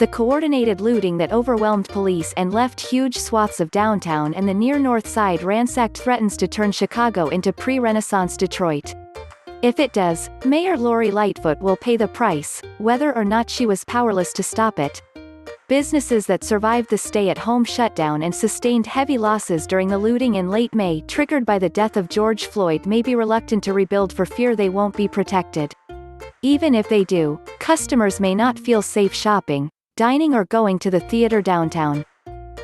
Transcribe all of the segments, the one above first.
The coordinated looting that overwhelmed police and left huge swaths of downtown and the near North Side ransacked threatens to turn Chicago into pre-Renaissance Detroit. If it does, Mayor Lori Lightfoot will pay the price, whether or not she was powerless to stop it. Businesses that survived the stay-at-home shutdown and sustained heavy losses during the looting in late May triggered by the death of George Floyd may be reluctant to rebuild for fear they won't be protected. Even if they do, customers may not feel safe shopping, dining or going to the theater downtown.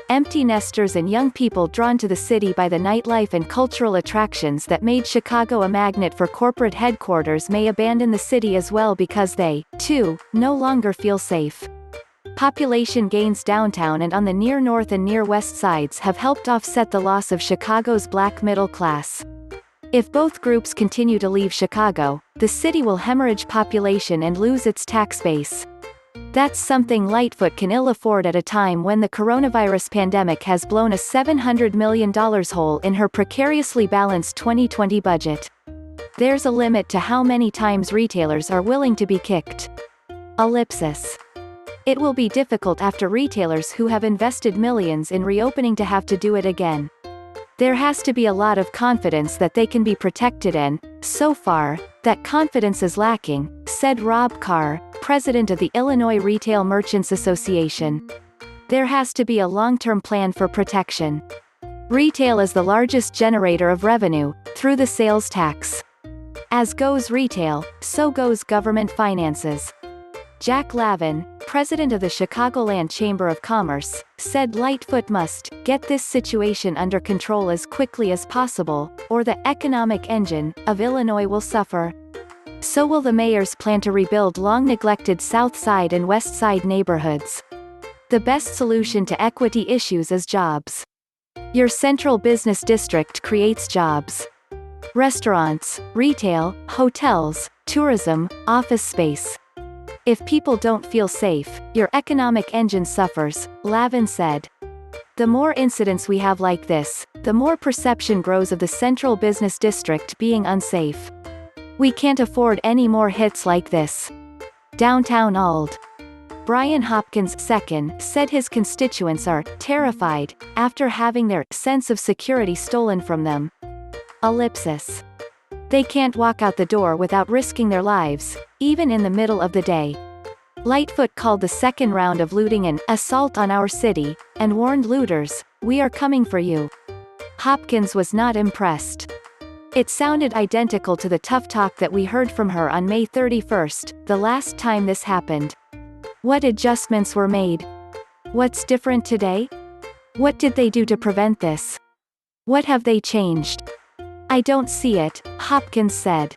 Empty nesters and young people drawn to the city by the nightlife and cultural attractions that made Chicago a magnet for corporate headquarters may abandon the city as well because they, too, no longer feel safe. Population gains downtown and on the near north and near west sides have helped offset the loss of Chicago's black middle class. If both groups continue to leave Chicago, the city will hemorrhage population and lose its tax base. That's something Lightfoot can ill afford at a time when the coronavirus pandemic has blown a $700 million hole in her precariously balanced 2020 budget. There's a limit to how many times retailers are willing to be kicked. Ellipsis. It will be difficult after retailers who have invested millions in reopening to have to do it again. There has to be a lot of confidence that they can be protected and, so far, that confidence is lacking, said Rob Carr, president of the Illinois Retail Merchants Association. There has to be a long-term plan for protection. Retail is the largest generator of revenue, through the sales tax. As goes retail, so goes government finances. Jack Lavin, president of the Chicagoland Chamber of Commerce, said Lightfoot must get this situation under control as quickly as possible, or the economic engine of Illinois will suffer. So will the mayor's plan to rebuild long-neglected South Side and West Side neighborhoods. The best solution to equity issues is jobs. Your central business district creates jobs. Restaurants, retail, hotels, tourism, office space. If people don't feel safe, your economic engine suffers, Lavin said. The more incidents we have like this, the more perception grows of the central business district being unsafe. We can't afford any more hits like this. Downtown Ald. Brian Hopkins II said his constituents are terrified after having their sense of security stolen from them. Ellipsis. They can't walk out the door without risking their lives, even in the middle of the day. Lightfoot called the second round of looting an assault on our city, and warned looters, "We are coming for you." Hopkins was not impressed. It sounded identical to the tough talk that we heard from her on May 31st, the last time this happened. What adjustments were made? What's different today? What did they do to prevent this? What have they changed? I don't see it, Hopkins said.